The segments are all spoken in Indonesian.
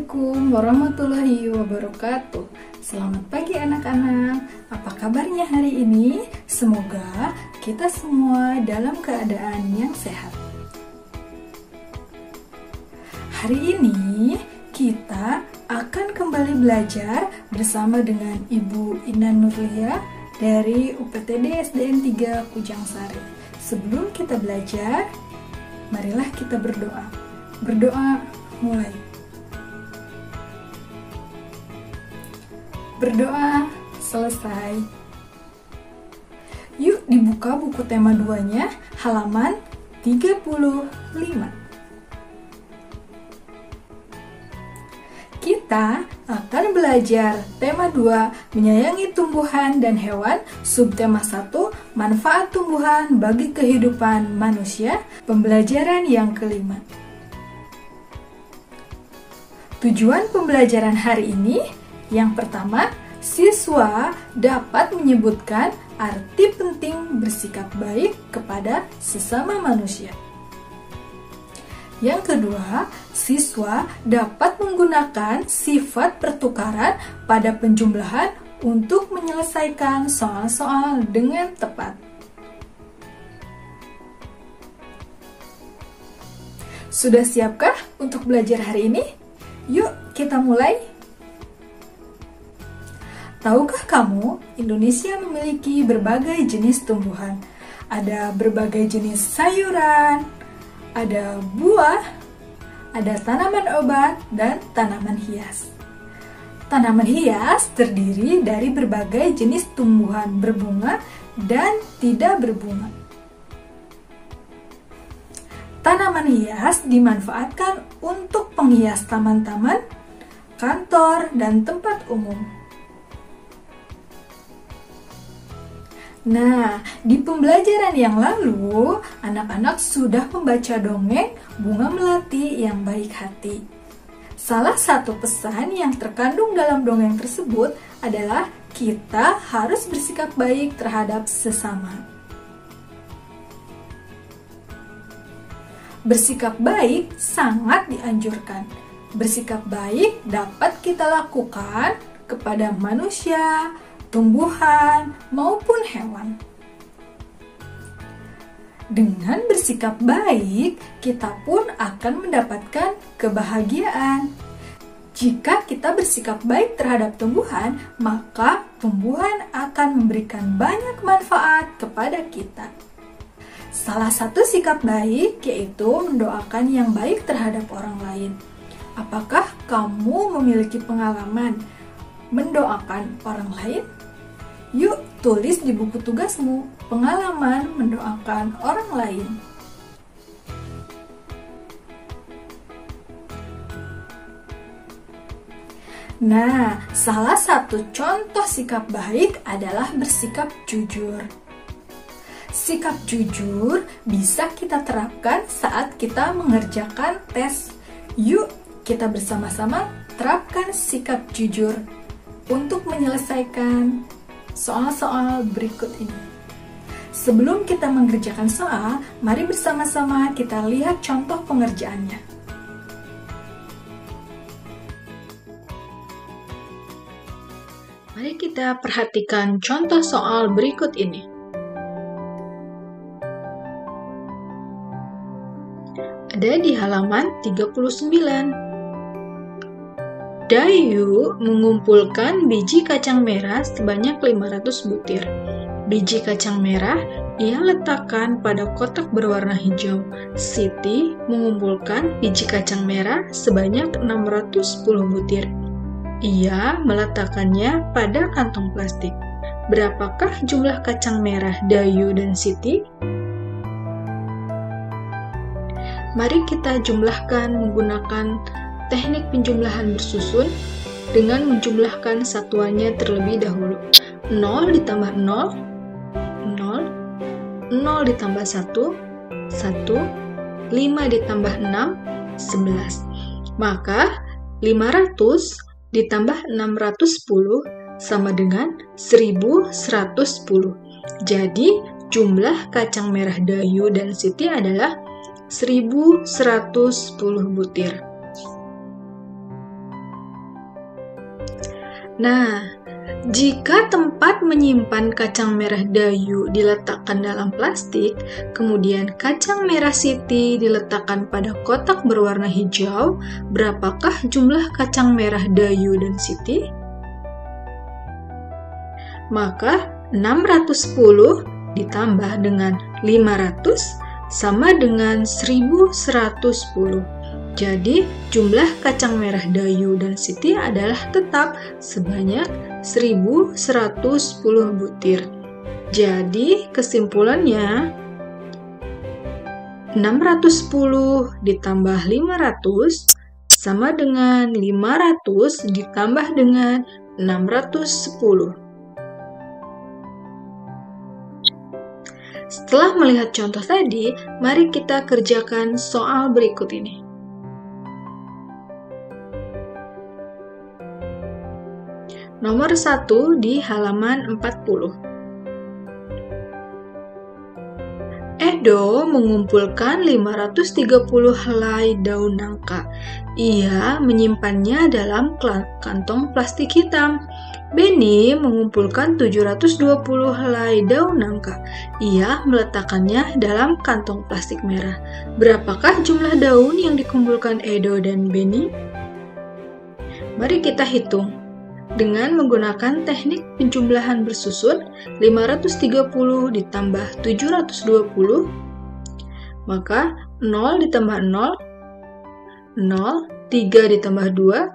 Assalamualaikum warahmatullahi wabarakatuh. Selamat pagi anak-anak. Apa kabarnya hari ini? Semoga kita semua dalam keadaan yang sehat. Hari ini kita akan kembali belajar bersama dengan Ibu Ina Nurlia dari UPTD SDN 3 Kujangsari. Sebelum kita belajar, marilah kita berdoa. Berdoa mulai. Berdoa selesai. Yuk dibuka buku tema 2-nya, halaman 35. Kita akan belajar tema 2, menyayangi tumbuhan dan hewan, subtema 1, manfaat tumbuhan bagi kehidupan manusia, pembelajaran yang kelima. Tujuan pembelajaran hari ini, yang pertama, siswa dapat menyebutkan arti penting bersikap baik kepada sesama manusia. Yang kedua, siswa dapat menggunakan sifat pertukaran pada penjumlahan untuk menyelesaikan soal-soal dengan tepat. Sudah siapkah untuk belajar hari ini? Yuk kita mulai. Tahukah kamu, Indonesia memiliki berbagai jenis tumbuhan. Ada berbagai jenis sayuran, ada buah, ada tanaman obat, dan tanaman hias. Tanaman hias terdiri dari berbagai jenis tumbuhan berbunga dan tidak berbunga. Tanaman hias dimanfaatkan untuk penghias taman-taman, kantor, dan tempat umum. Nah, di pembelajaran yang lalu, anak-anak sudah membaca dongeng Bunga Melati yang Baik Hati. Salah satu pesan yang terkandung dalam dongeng tersebut adalah kita harus bersikap baik terhadap sesama. Bersikap baik sangat dianjurkan. Bersikap baik dapat kita lakukan kepada manusia, tumbuhan, maupun hewan. Dengan bersikap baik, kita pun akan mendapatkan kebahagiaan. Jika kita bersikap baik terhadap tumbuhan, maka tumbuhan akan memberikan banyak manfaat kepada kita. Salah satu sikap baik yaitu mendoakan yang baik terhadap orang lain. Apakah kamu memiliki pengalaman mendoakan orang lain? Yuk, tulis di buku tugasmu pengalaman mendoakan orang lain. Nah, salah satu contoh sikap baik adalah bersikap jujur. Sikap jujur bisa kita terapkan saat kita mengerjakan tes. Yuk, kita bersama-sama terapkan sikap jujur untuk menyelesaikan soal-soal berikut ini. Sebelum kita mengerjakan soal, mari bersama-sama kita lihat contoh pengerjaannya. Mari kita perhatikan contoh soal berikut ini. Ada di halaman 39. Dayu mengumpulkan biji kacang merah sebanyak 500 butir. Biji kacang merah ia letakkan pada kotak berwarna hijau. Siti mengumpulkan biji kacang merah sebanyak 610 butir. Ia meletakkannya pada kantong plastik. Berapakah jumlah kacang merah Dayu dan Siti? Mari kita jumlahkan menggunakan teknik penjumlahan bersusun dengan menjumlahkan satuannya terlebih dahulu. 0 ditambah 0, 0, 0 ditambah 1, 1, 5 ditambah 6, 11. Maka 500 ditambah 610 sama dengan 1110. Jadi jumlah kacang merah Dayu dan Siti adalah 1110 butir. Nah, jika tempat menyimpan kacang merah Dayu diletakkan dalam plastik, kemudian kacang merah Siti diletakkan pada kotak berwarna hijau, berapakah jumlah kacang merah Dayu dan Siti? Maka 610 ditambah dengan 500 sama dengan 1110. Jadi, jumlah kacang merah Dayu dan Siti adalah tetap sebanyak 1110 butir. Jadi, kesimpulannya 610 ditambah 500 sama dengan 500 ditambah dengan 610. Setelah melihat contoh tadi, mari kita kerjakan soal berikut ini. Nomor 1 di halaman 40. Edo mengumpulkan 530 helai daun nangka. Ia menyimpannya dalam kantong plastik hitam. Benny mengumpulkan 720 helai daun nangka. Ia meletakkannya dalam kantong plastik merah. Berapakah jumlah daun yang dikumpulkan Edo dan Benny? Mari kita hitung. Dengan menggunakan teknik penjumlahan bersusun, 530 ditambah 720, maka 0 ditambah 0, 0, 3 ditambah 2,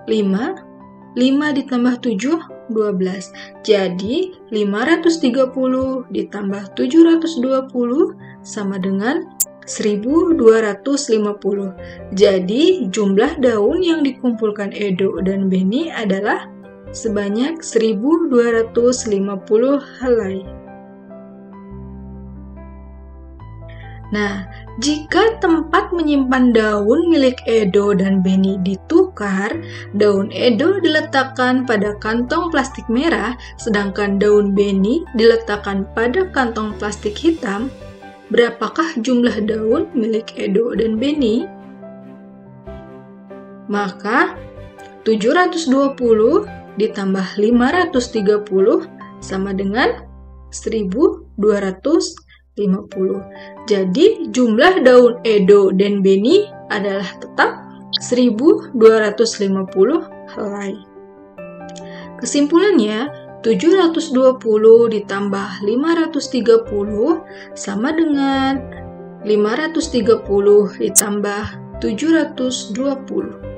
5, 5 ditambah 7, 12. Jadi, 530 ditambah 720 sama dengan 1250. Jadi, jumlah daun yang dikumpulkan Edo dan Benny adalah sebanyak 1250 helai. Nah, jika tempat menyimpan daun milik Edo dan Benny ditukar, daun Edo diletakkan pada kantong plastik merah, sedangkan daun Benny diletakkan pada kantong plastik hitam, berapakah jumlah daun milik Edo dan Benny? Maka 720 ditambah 530 sama dengan 1250. Jadi jumlah daun Edo dan Benny adalah tetap 1250 helai. Kesimpulannya, 720 ditambah 530 sama dengan 530 ditambah 720.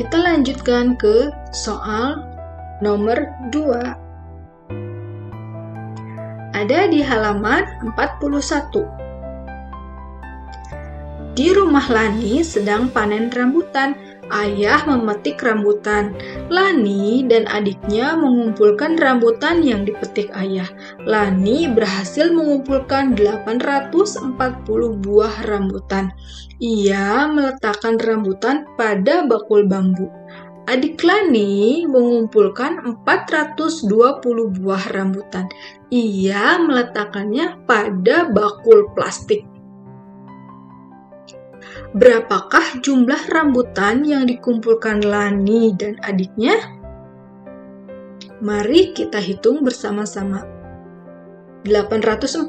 Kita lanjutkan ke soal nomor 2. Ada di halaman 41. Di rumah Lani sedang panen rambutan. Ayah memetik rambutan. Lani dan adiknya mengumpulkan rambutan yang dipetik ayah. Lani berhasil mengumpulkan 840 buah rambutan. Ia meletakkan rambutan pada bakul bambu. Adik Lani mengumpulkan 420 buah rambutan. Ia meletakkannya pada bakul plastik. Berapakah jumlah rambutan yang dikumpulkan Lani dan adiknya? Mari kita hitung bersama-sama. 840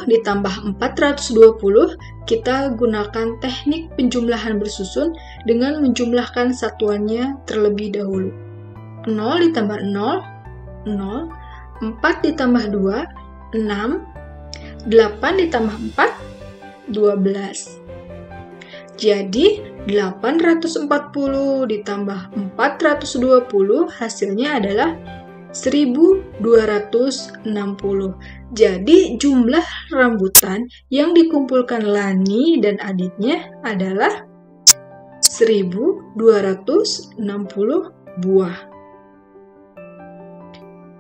ditambah 420, kita gunakan teknik penjumlahan bersusun dengan menjumlahkan satuannya terlebih dahulu. 0 ditambah 0, 0, 4 ditambah 2, 6, 8 ditambah 4, 12. Jadi, 840 ditambah 420 hasilnya adalah 1260. Jadi, jumlah rambutan yang dikumpulkan Lani dan adiknya adalah 1260 buah.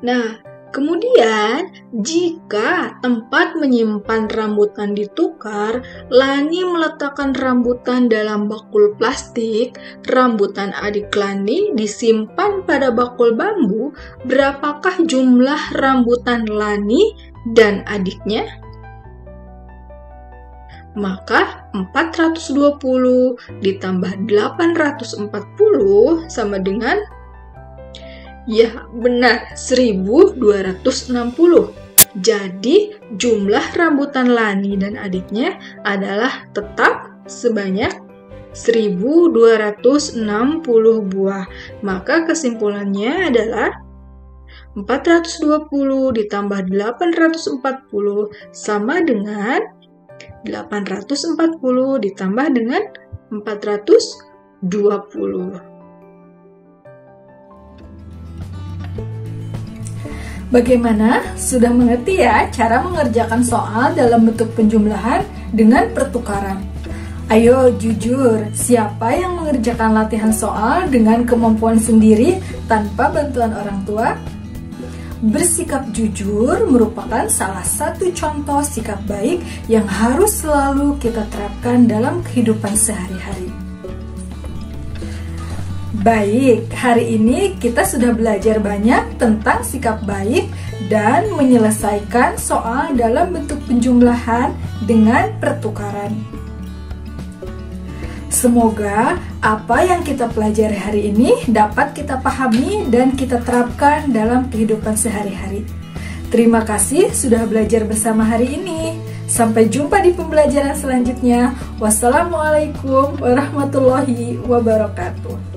Nah, kemudian, jika tempat menyimpan rambutan ditukar, Lani meletakkan rambutan dalam bakul plastik, rambutan adik Lani disimpan pada bakul bambu, berapakah jumlah rambutan Lani dan adiknya? Maka 420 ditambah 840 sama dengan, ya benar, 1260. Jadi jumlah rambutan Lani dan adiknya adalah tetap sebanyak 1260 buah. Maka kesimpulannya adalah 420 ditambah 840 sama dengan 840 ditambah dengan 420. Bagaimana? Sudah mengerti ya cara mengerjakan soal dalam bentuk penjumlahan dengan pertukaran? Ayo jujur, siapa yang mengerjakan latihan soal dengan kemampuan sendiri tanpa bantuan orang tua? Bersikap jujur merupakan salah satu contoh sikap baik yang harus selalu kita terapkan dalam kehidupan sehari-hari. Baik, hari ini kita sudah belajar banyak tentang sikap baik dan menyelesaikan soal dalam bentuk penjumlahan dengan pertukaran. Semoga apa yang kita pelajari hari ini dapat kita pahami dan kita terapkan dalam kehidupan sehari-hari. Terima kasih sudah belajar bersama hari ini. Sampai jumpa di pembelajaran selanjutnya. Wassalamualaikum warahmatullahi wabarakatuh.